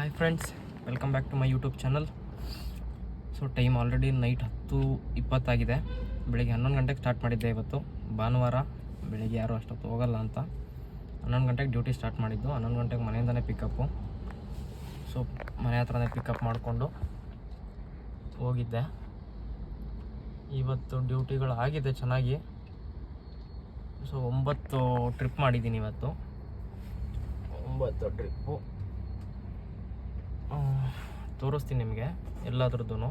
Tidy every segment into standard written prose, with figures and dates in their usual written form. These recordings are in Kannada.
Hi friends, welcome back to my YouTube channel. So time already night 10:20 ಬೆಳಿಗ್ಗೆ 11 ಗಂಟೆಗೆ ಸ್ಟಾರ್ಟ್ ಮಾಡಿದ್ದೆ. ಇವತ್ತು ಭಾನುವಾರ ಬೆಳಿಗ್ಗೆ ಯಾರು ಅಷ್ಟೊತ್ತು ಹೋಗಲ್ಲ ಅಂತ 11 ಗಂಟೆಗೆ ಡ್ಯೂಟಿ ಸ್ಟಾರ್ಟ್ ಮಾಡಿದ್ದು. 11 ಗಂಟೆಗೆ ಮನೆಯಿಂದನೇ ಪಿಕಪ್ಪು. ಸೊ ಮನೆ ಹತ್ರನೇ ಪಿಕಪ್ ಮಾಡಿಕೊಂಡು ಹೋಗಿದ್ದೆ. ಇವತ್ತು ಡ್ಯೂಟಿಗಳು ಆಗಿದೆ ಚೆನ್ನಾಗಿ. ಸೊ 9 ಟ್ರಿಪ್ ಮಾಡಿದ್ದೀನಿ ಇವತ್ತು. 9 ಟ್ರಿಪ್ಪು ತೋರಿಸ್ತೀನಿ ನಿಮಗೆ ಎಲ್ಲದ್ರದ್ದು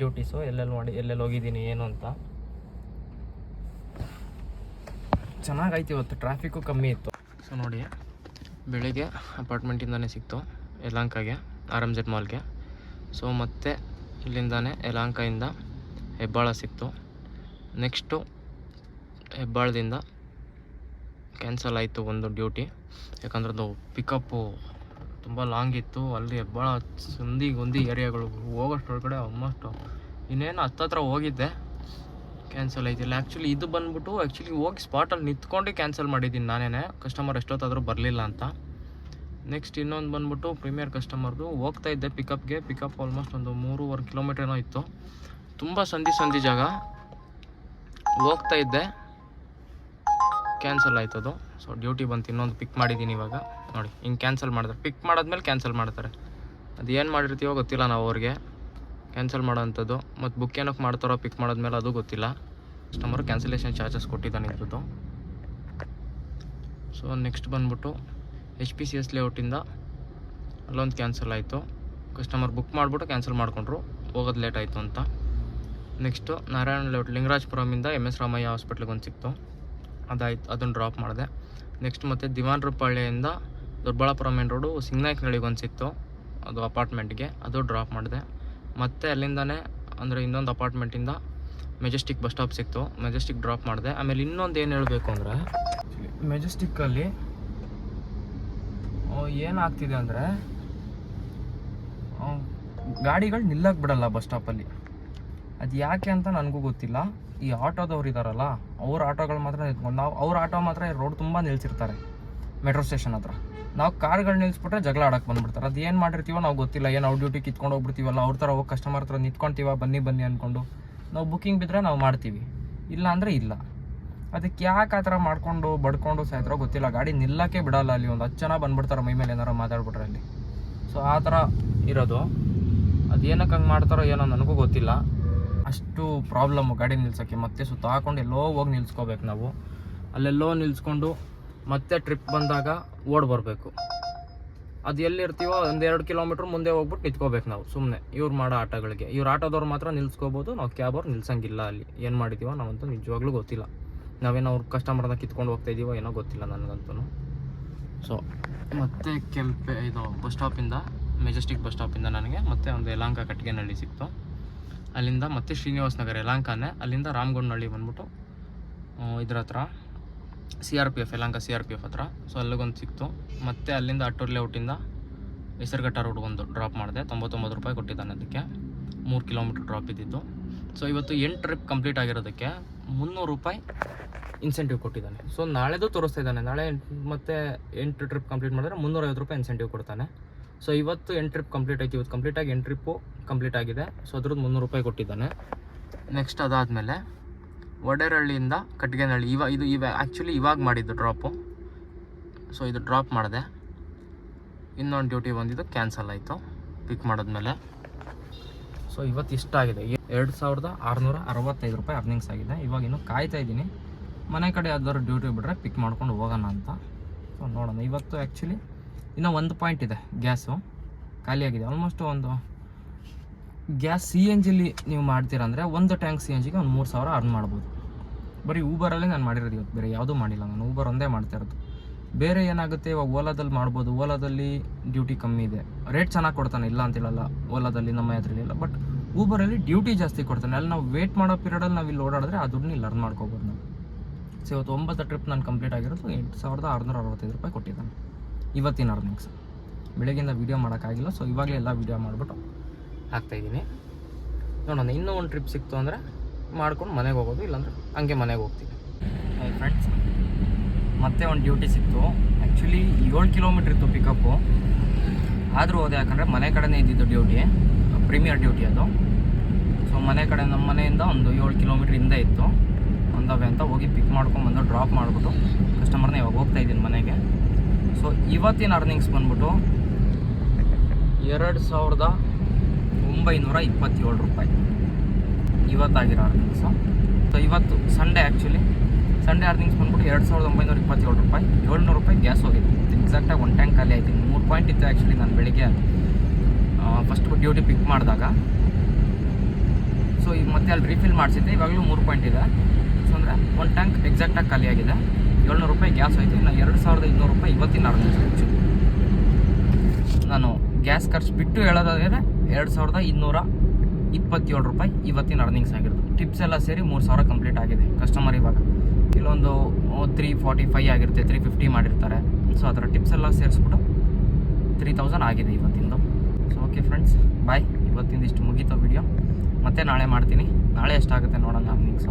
ಡ್ಯೂಟೀಸು, ಎಲ್ಲೆಲ್ಲಿ ಹೋಗಿದ್ದೀನಿ ಏನು ಅಂತ. ಚೆನ್ನಾಗಾಯ್ತು ಇವತ್ತು, ಟ್ರಾಫಿಕ್ಕು ಕಮ್ಮಿ ಇತ್ತು. ಸೊ ನೋಡಿ, ಬೆಳಿಗ್ಗೆ ಅಪಾರ್ಟ್ಮೆಂಟಿಂದನೇ ಸಿಕ್ತು ಯಲಹಂಕಗೆ, RMZ ಮಾಲ್ಗೆ. ಸೊ ಮತ್ತೆ ಇಲ್ಲಿಂದಾನೆ ಯಲಹಂಕದಿಂದ ಹೆಬ್ಬಾಳ ಸಿಕ್ತು. ನೆಕ್ಸ್ಟು ಹೆಬ್ಬಾಳದಿಂದ ಕ್ಯಾನ್ಸಲ್ ಆಯಿತು ಒಂದು ಡ್ಯೂಟಿ, ಯಾಕಂದ್ರೆ ಅದು ಪಿಕಪ್ಪು ತುಂಬ ಲಾಂಗ್ ಇತ್ತು. ಅಲ್ಲಿ ಹೆಬ್ಬಾಳ ಸಂದಿ ಏರಿಯಾಗಳು ಹೋಗೋಷ್ಟೊಳಗಡೆ ಆಲ್ಮೋಸ್ಟು ಇನ್ನೇನು ಹತ್ತತ್ರ ಹೋಗಿದ್ದೆ, ಕ್ಯಾನ್ಸಲ್ ಆಯ್ತಿಲ್ಲ. ಆ್ಯಕ್ಚುಲಿ ಇದು ಬಂದ್ಬಿಟ್ಟು ಹೋಗಿ ಸ್ಪಾಟಲ್ಲಿ ನಿಂತ್ಕೊಂಡು ಕ್ಯಾನ್ಸಲ್ ಮಾಡಿದ್ದೀನಿ ನಾನೇ, ಕಸ್ಟಮರ್ ಎಷ್ಟೊತ್ತಾದರೂ ಬರಲಿಲ್ಲ ಅಂತ. ನೆಕ್ಸ್ಟ್ ಇನ್ನೊಂದು ಬಂದ್ಬಿಟ್ಟು ಪ್ರೀಮಿಯರ್ ಕಸ್ಟಮರ್ದು ಹೋಗ್ತಾ ಇದ್ದೆ ಪಿಕಪ್ ಆಲ್ಮೋಸ್ಟ್ ಒಂದು 3.5 ಕಿಲೋಮೀಟರ್ ಏನೋ ಇತ್ತು. ತುಂಬ ಸಂದಿ ಜಾಗ ಹೋಗ್ತಾ ಇದ್ದೆ, ಕ್ಯಾನ್ಸಲ್ ಆಯ್ತದು. ಸೊ ಡ್ಯೂಟಿ ಬಂತು, ಇನ್ನೊಂದು ಪಿಕ್ ಮಾಡಿದ್ದೀನಿ ಇವಾಗ. ನೋಡಿ ಹಿಂಗೆ ಕ್ಯಾನ್ಸಲ್ ಮಾಡಿದ್ರೆ, ಪಿಕ್ ಮಾಡಾದ್ಮೇಲೆ ಕ್ಯಾನ್ಸಲ್ ಮಾಡ್ತಾರೆ. ಅದು ಏನು ಮಾಡಿರ್ತೀವೋ ಗೊತ್ತಿಲ್ಲ ನಾವು ಅವ್ರಿಗೆ, ಕ್ಯಾನ್ಸಲ್ ಮಾಡೋವಂಥದ್ದು. ಮತ್ತು ಬುಕ್ ಏನಕ್ಕೆ ಮಾಡ್ತಾರೋ ಪಿಕ್ ಮಾಡಿದ್ಮೇಲೆ ಅದು ಗೊತ್ತಿಲ್ಲ. ಕಸ್ಟಮರ್ ಕ್ಯಾನ್ಸಲೇಷನ್ ಚಾರ್ಜಸ್ ಕೊಟ್ಟಿದ್ದಾನೆ ಇದ್ರದ್ದು. ಸೊ ನೆಕ್ಸ್ಟ್ ಬಂದ್ಬಿಟ್ಟು HPCS ಲೇಔಟಿಂದ ಅಲ್ಲೊಂದು ಕ್ಯಾನ್ಸಲ್ ಆಯಿತು. ಕಸ್ಟಮರ್ ಬುಕ್ ಮಾಡಿಬಿಟ್ಟು ಕ್ಯಾನ್ಸಲ್ ಮಾಡಿಕೊಂಡ್ರು, ಹೋಗೋದು ಲೇಟ್ ಆಯಿತು ಅಂತ. ನೆಕ್ಸ್ಟು ನಾರಾಯಣ ಲೇಔಟ್ ಲಿಂಗರಾಜಪುರಮಿಂದ MS ರಾಮಯ್ಯ ಹಾಸ್ಪಿಟ್ಲಿಗೆ ಒಂದು ಸಿಕ್ತು, ಅದಾಯ್ತು, ಅದನ್ನು ಡ್ರಾಪ್ ಮಾಡಿದೆ. ನೆಕ್ಸ್ಟ್ ಮತ್ತು ದಿವಾನ್ರಪಾಳ್ಯದಿಂದ ದೊಡ್ಡಬಳ್ಳಾಪುರ ಮೇನ್ ರೋಡು ಸಿಂಗನಾಯಕನಹಳ್ಳಿಗೆ ಒಂದು ಸಿಕ್ತು, ಅದು ಅಪಾರ್ಟ್ಮೆಂಟ್ಗೆ, ಅದು ಡ್ರಾಪ್ ಮಾಡಿದೆ. ಮತ್ತು ಅಲ್ಲಿಂದನೇ ಅಂದರೆ ಇನ್ನೊಂದು ಅಪಾರ್ಟ್ಮೆಂಟಿಂದ ಮೆಜೆಸ್ಟಿಕ್ ಬಸ್ ಸ್ಟಾಪ್ ಸಿಕ್ತು, ಮೆಜೆಸ್ಟಿಕ್ ಡ್ರಾಪ್ ಮಾಡಿದೆ. ಆಮೇಲೆ ಇನ್ನೊಂದು ಏನು ಹೇಳಬೇಕು ಅಂದರೆ, ಮೆಜೆಸ್ಟಿಕ್ಕಲ್ಲಿ ಏನಾಗ್ತಿದೆ ಅಂದರೆ ಗಾಡಿಗಳು ನಿಲ್ಲಕ್ಕೆ ಬಿಡಲ್ಲ ಬಸ್ ಸ್ಟಾಪಲ್ಲಿ. ಅದು ಯಾಕೆ ಅಂತ ನನಗೂ ಗೊತ್ತಿಲ್ಲ. ಈ ಆಟೋದವ್ರು ಇದ್ದಾರಲ್ಲ, ಅವ್ರ ಆಟೋಗಳು ಮಾತ್ರ ನಿಂತ್ಕೊಂಡು, ಅವ್ರ ಆಟೋ ಮಾತ್ರ ರೋಡ್ ತುಂಬ ನಿಲ್ಸಿರ್ತಾರೆ ಮೆಟ್ರೋ ಸ್ಟೇಷನ್ ಹತ್ರ. ನಾವು ಕಾರ್ಗಳು ನಿಲ್ಲಿಸ್ಬಿಟ್ರೆ ಜಗಳ ಆಡೋಕ್ಕೆ ಬಂದುಬಿಡ್ತಾರೆ. ಅದು ಏನು ಮಾಡಿರ್ತೀವೋ ನಾವು ಗೊತ್ತಿಲ್ಲ. ಏನು ಅವ್ರ ಡ್ಯೂಟಿ ಕಿತ್ಕೊಂಡು ಹೋಗ್ಬಿಡ್ತೀವಲ್ಲ, ಅವ್ರ ಥರ ಹೋಗಿ ಕಸ್ಟಮರ್ ಹತ್ರ ನಿಂತ್ಕೊಳ್ತೀವ, ಬನ್ನಿ ಅಂದ್ಕೊಂಡು. ನಾವು ಬುಕ್ಕಿಂಗ್ ಬಿದ್ದರೆ ನಾವು ಮಾಡ್ತೀವಿ, ಇಲ್ಲ ಅಂದರೆ ಇಲ್ಲ. ಅದಕ್ಕೆ ಯಾಕೆ ಆ ಥರ ಮಾಡ್ಕೊಂಡು ಬಡ್ಕೊಂಡು ಸಾಯ್ತಾರೋ ಗೊತ್ತಿಲ್ಲ. ಗಾಡಿ ನಿಲ್ಲಕ್ಕೆ ಬಿಡಲ್ಲ. ಅಲ್ಲಿ ಒಂದು 10 ಜನ ಬಂದುಬಿಡ್ತಾರೆ ಮೈ ಮೇಲೆ ಏನಾರು ಮಾತಾಡ್ಬಿಟ್ರೆ ಅಲ್ಲಿ. ಸೊ ಆ ಥರ ಇರೋದು. ಅದು ಏನಕ್ಕೆ ಹಂಗೆ ಮಾಡ್ತಾರೋ ಏನೋ ನನಗೂ ಗೊತ್ತಿಲ್ಲ. ಅಷ್ಟು ಪ್ರಾಬ್ಲಮ್ಮು ಗಾಡಿ ನಿಲ್ಸೋಕ್ಕೆ. ಮತ್ತೆ ಸುತ್ತ ಹಾಕೊಂಡು ಎಲ್ಲೋ ಹೋಗಿ ನಿಲ್ಸ್ಕೋಬೇಕು ನಾವು. ಅಲ್ಲೆಲ್ಲೋ ನಿಲ್ಸ್ಕೊಂಡು ಮತ್ತೆ ಟ್ರಿಪ್ ಬಂದಾಗ ಓಡ್ ಬರಬೇಕು. ಅದು ಎಲ್ಲಿರ್ತೀವೋ 1-2 ಕಿಲೋಮೀಟ್ರ್ ಮುಂದೆ ಹೋಗ್ಬಿಟ್ಟು ನಿಂತ್ಕೋಬೇಕು ನಾವು ಸುಮ್ಮನೆ ಇವ್ರು ಮಾಡೋ ಆಟೋಗಳಿಗೆ. ಇವ್ರು ಆಟೋದವ್ರು ಮಾತ್ರ ನಿಲ್ಸ್ಕೋಬೋದು, ನಾವು ಕ್ಯಾಬವ್ರು ನಿಲ್ಸಂಗಿಲ್ಲ. ಅಲ್ಲಿ ಏನು ಮಾಡಿದ್ದೀವೋ ನಾವಂತೂ ನಿಜವಾಗ್ಲೂ ಗೊತ್ತಿಲ್ಲ. ನಾವೇನೋ ಅವ್ರ ಕಸ್ಟಮರ್ನ ಕಿತ್ಕೊಂಡು ಹೋಗ್ತಾ ಇದ್ದೀವೋ ಏನೋ ಗೊತ್ತಿಲ್ಲ ನನಗಂತೂ. ಸೊ ಮತ್ತೆ ಇದು ಬಸ್ ಸ್ಟಾಪಿಂದ, ಮೆಜೆಸ್ಟಿಕ್ ಬಸ್ ಸ್ಟಾಪಿಂದ ನನಗೆ ಮತ್ತೆ ಒಂದು ಯಲಹಂಕ ಕಟ್ಟಿಗೆನಹಳ್ಳಿ ಸಿಕ್ತು. ಅಲ್ಲಿಂದ ಮತ್ತೆ ಶ್ರೀನಿವಾಸ ನಗರ ಯಲಹಂಕನೇ, ಅಲ್ಲಿಂದ ರಾಮಗೊಂಡನಹಳ್ಳಿ ಬಂದ್ಬಿಟ್ಟು ಇದ್ರ ಹತ್ರ CRPF ಯಲಹಂಕ CRPF ಹತ್ರ. ಸೊ ಅಲ್ಲಿಗೊಂದು ಸಿಕ್ತು. ಮತ್ತು ಅಲ್ಲಿಂದ ಅಟ್ಟೂರ್ ಲೇಔಟಿಂದ ಹೆಸರುಘಟ್ಟ ರೋಡ್ ಒಂದು ಡ್ರಾಪ್ ಮಾಡಿದೆ. 99 ರೂಪಾಯಿ ಕೊಟ್ಟಿದ್ದಾನೆ ಅದಕ್ಕೆ, 3 ಕಿಲೋಮೀಟ್ರ್ ಡ್ರಾಪ್ ಇದ್ದಿದ್ದು. ಸೊ ಇವತ್ತು 8 ಟ್ರಿಪ್ ಕಂಪ್ಲೀಟ್ ಆಗಿರೋದಕ್ಕೆ 300 ರೂಪಾಯಿ ಇನ್ಸೆಂಟಿವ್ ಕೊಟ್ಟಿದ್ದಾನೆ. ಸೊ ನಾಳೆದು ತೋರಿಸ್ತಾ ಇದ್ದಾನೆ, ನಾಳೆ ಮತ್ತೆ 8 ಟ್ರಿಪ್ ಕಂಪ್ಲೀಟ್ ಮಾಡಿದ್ರೆ 350 ರೂಪಾಯಿ ಇನ್ಸೆಂಟಿವ್ ಕೊಡ್ತಾನೆ. ಸೊ ಇವತ್ತು 8 ಟ್ರಿಪ್ ಕಂಪ್ಲೀಟ್ ಆಯ್ತು. ಇವತ್ತು ಕಂಪ್ಲೀಟಾಗಿ 8 ಟ್ರಿಪ್ಪು ಕಂಪ್ಲೀಟ್ ಆಗಿದೆ. ಸೊ ಅದ್ರದ್ದು 300 ರೂಪಾಯಿ ಕೊಟ್ಟಿದ್ದಾನೆ. ನೆಕ್ಸ್ಟ್ ಅದಾದಮೇಲೆ ವಡೇರಹಳ್ಳಿಯಿಂದ ಕಟ್ಟಿಗೆನಹಳ್ಳಿ, ಇದು ಆ್ಯಕ್ಚುಲಿ ಇವಾಗ ಮಾಡಿದ್ದು ಡ್ರಾಪು. ಸೊ ಇದು ಡ್ರಾಪ್ ಮಾಡಿದೆ. ಇನ್ನೊಂದು ಡ್ಯೂಟಿ ಬಂದಿದ್ದು ಕ್ಯಾನ್ಸಲ್ ಆಯಿತು ಪಿಕ್ ಮಾಡಿದ್ಮೇಲೆ. ಸೊ ಇವತ್ತು ಇಷ್ಟಾಗಿದೆ, 2665 ರೂಪಾಯಿ ಅರ್ನಿಂಗ್ಸ್ ಆಗಿದೆ. ಇವಾಗ ಇನ್ನೂ ಕಾಯ್ತಾ ಇದ್ದೀನಿ, ಮನೆ ಕಡೆ ಯಾವ್ದಾದ್ರು ಡ್ಯೂಟಿ ಬಿಟ್ಟರೆ ಪಿಕ್ ಮಾಡ್ಕೊಂಡು ಹೋಗೋಣ ಅಂತ. ಸೊ ನೋಡೋಣ. ಇವತ್ತು ಆ್ಯಕ್ಚುಲಿ ಇನ್ನೂ ಒಂದು ಪಾಯಿಂಟ್ ಇದೆ, ಗ್ಯಾಸು ಖಾಲಿಯಾಗಿದೆ. ಆಲ್ಮೋಸ್ಟ್ ಒಂದು ಗ್ಯಾಸ್ CNGಲಿ ನೀವು ಮಾಡ್ತೀರಂದರೆ ಒಂದು ಟ್ಯಾಂಕ್ CNGಗೆ ಒಂದು 3000 ಅರ್ನ್ ಮಾಡ್ಬೋದು. ಬರೀ ಊಬರಲ್ಲಿ ನಾನು ಮಾಡಿರೋದು ಇವತ್ತು, ಬೇರೆ ಯಾವುದೂ ಮಾಡಿಲ್ಲ. ನಾನು ಊಬರ್ ಒಂದೇ ಮಾಡ್ತಾ ಇರೋದು. ಬೇರೆ ಏನಾಗುತ್ತೆ, ಇವಾಗ ಓಲಾದಲ್ಲಿ ಮಾಡ್ಬೋದು. ಓಲಾದಲ್ಲಿ ಡ್ಯೂಟಿ ಕಮ್ಮಿ ಇದೆ, ರೇಟ್ ಚೆನ್ನಾಗಿ ಕೊಡ್ತಾನೆ, ಇಲ್ಲ ಅಂತಿಲ್ಲಲ್ಲ. ಓಲಾದಲ್ಲಿ ನಮ್ಮ ಹತ್ರಲಿಲ್ಲ, ಬಟ್ ಊಬರಲ್ಲಿ ಡ್ಯೂಟಿ ಜಾಸ್ತಿ ಕೊಡ್ತಾನೆ. ಅಲ್ಲಿ ನಾವು ವೇಟ್ ಮಾಡೋ ಪೀರಿಯಡಲ್ಲಿ ನಾವು ಇಲ್ಲಿ ಓಡಾಡಿದ್ರೆ ಆ ದುಡ್ಡನ್ನ ಇಲ್ಲಿ ಅರ್ನ್ ಮಾಡ್ಕೋಬೋದು ನಾವು. ಸೊ ಇವತ್ತು 9 ಟ್ರಿಪ್ ನಾನು ಕಂಪ್ಲೀಟ್ ಆಗಿರೋದು 8665 ರೂಪಾಯಿ ಕೊಟ್ಟಿದ್ದಾನೆ ಇವತ್ತಿನ ಅರ್ನಿಂಗ್ಸ್. ಬೆಳಗ್ಗೆಯಿಂದ ವೀಡಿಯೋ ಮಾಡೋಕ್ಕಾಗಿಲ್ಲ, ಸೊ ಇವಾಗಲೇ ಎಲ್ಲ ವೀಡಿಯೋ ಮಾಡಿಬಿಟ್ಟು ಹಾಕ್ತಾಯಿದ್ದೀನಿ. ನೋಡೋಣ, ಇನ್ನೂ ಒಂದು ಟ್ರಿಪ್ ಸಿಕ್ತು ಅಂದರೆ ಮಾಡ್ಕೊಂಡು ಮನೆಗೆ ಹೋಗೋದು, ಇಲ್ಲಾಂದರೆ ಹಂಗೆ ಮನೆಗೆ ಹೋಗ್ತೀವಿ. ಫ್ರೆಂಡ್ಸ್, ಮತ್ತೆ ಒಂದು ಡ್ಯೂಟಿ ಸಿಕ್ತು. ಆ್ಯಕ್ಚುಲಿ 7 ಕಿಲೋಮೀಟ್ರ್ ಇತ್ತು ಪಿಕಪ್ಪು. ಆದರೂ ಹೋದೆ, ಯಾಕಂದರೆ ಮನೆ ಕಡೆನೇ ಇದ್ದಿದ್ದು ಡ್ಯೂಟಿ, ಪ್ರೀಮಿಯರ್ ಡ್ಯೂಟಿ ಅದು. ಸೊ ಮನೆ ಕಡೆ ನಮ್ಮ ಮನೆಯಿಂದ ಒಂದು 7 ಕಿಲೋಮೀಟ್ರ್ ಹಿಂದೆ ಇತ್ತು. ಒಂದವೆ ಅಂತ ಹೋಗಿ ಪಿಕ್ ಮಾಡ್ಕೊಂಬಂದು ಡ್ರಾಪ್ ಮಾಡಿಬಿಟ್ಟು ಕಸ್ಟಮರ್ನ ಇವಾಗ ಹೋಗ್ತಾ ಇದ್ದೀನಿ ಮನೆಗೆ. ಸೊ ಇವತ್ತಿನ ಅರ್ನಿಂಗ್ಸ್ ಬಂದ್ಬಿಟ್ಟು 2927 ರೂಪಾಯಿ ಇವತ್ತಾಗಿರೋ ಅರ್ನಿಂಗ್ಸು. ಸೊ ಇವತ್ತು ಸಂಡೇ, ಆ್ಯಕ್ಚುಲಿ ಸಂಡೇ ಅರ್ನಿಂಗ್ಸ್ ಬಂದ್ಬಿಟ್ಟು 2927 ರೂಪಾಯಿ. 700 ರೂಪಾಯಿ ಗ್ಯಾಸ್ ಹೋಗಿದೆ. ಎಕ್ಸಾಕ್ಟಾಗಿ 1 ಟ್ಯಾಂಕ್ ಖಾಲಿ ಆಯ್ತು. 3 ಪಾಯಿಂಟ್ ಇತ್ತು ಆ್ಯಕ್ಚುಲಿ ನಾನು ಬೆಳಿಗ್ಗೆ ಫಸ್ಟ್ ಡ್ಯೂಟಿ ಪಿಕ್ ಮಾಡಿದಾಗ. ಸೊ ಈಗ ಮತ್ತೆ ಅಲ್ಲಿ ರೀಫಿಲ್ ಮಾಡಿಸಿದ್ದೆ, ಇವಾಗಲೂ 3 ಪಾಯಿಂಟ್ ಇದೆ. ಸೊ ಅಂದರೆ 1 ಟ್ಯಾಂಕ್ ಎಕ್ಸಾಕ್ಟಾಗಿ ಖಾಲಿ ಆಗಿದೆ. 700 ರೂಪಾಯಿ ಗ್ಯಾಸ್ ಹೋಯ್ತು. ಇನ್ನು 2200 ರೂಪಾಯಿ ಇವತ್ತಿನ ಅರ್ನಿಂಗ್ಸ್. ಆ್ಯಕ್ಚುಲಿ ನಾನು ಗ್ಯಾಸ್ ಖರ್ಚು ಬಿಟ್ಟು ಹೇಳೋದಾದರೆ 2227 ರೂಪಾಯಿ ಇವತ್ತಿನ ಅರ್ನಿಂಗ್ಸ್ ಆಗಿರೋದು. ಟಿಪ್ಸ್ ಎಲ್ಲ ಸೇರಿ 3000 ಕಂಪ್ಲೀಟ್ ಆಗಿದೆ. ಕಸ್ಟಮರ್ ಇವಾಗ ಇಲ್ಲೊಂದು 345 ಆಗಿರುತ್ತೆ, 350 ಮಾಡಿರ್ತಾರೆ. ಸೊ ಅದರ ಟಿಪ್ಸ್ ಎಲ್ಲ ಸೇರಿಸ್ಬಿಟ್ಟು 3000 ಆಗಿದೆ ಇವತ್ತಿಂದು. ಸೊ ಓಕೆ ಫ್ರೆಂಡ್ಸ್, ಬಾಯ್. ಇವತ್ತಿಂದ ಇಷ್ಟು ಮುಗೀತು ವಿಡಿಯೋ. ಮತ್ತೆ ನಾಳೆ ಮಾಡ್ತೀನಿ. ನಾಳೆ ಎಷ್ಟಾಗುತ್ತೆ ನೋಡೋಣ ಅರ್ನಿಂಗ್ಸು.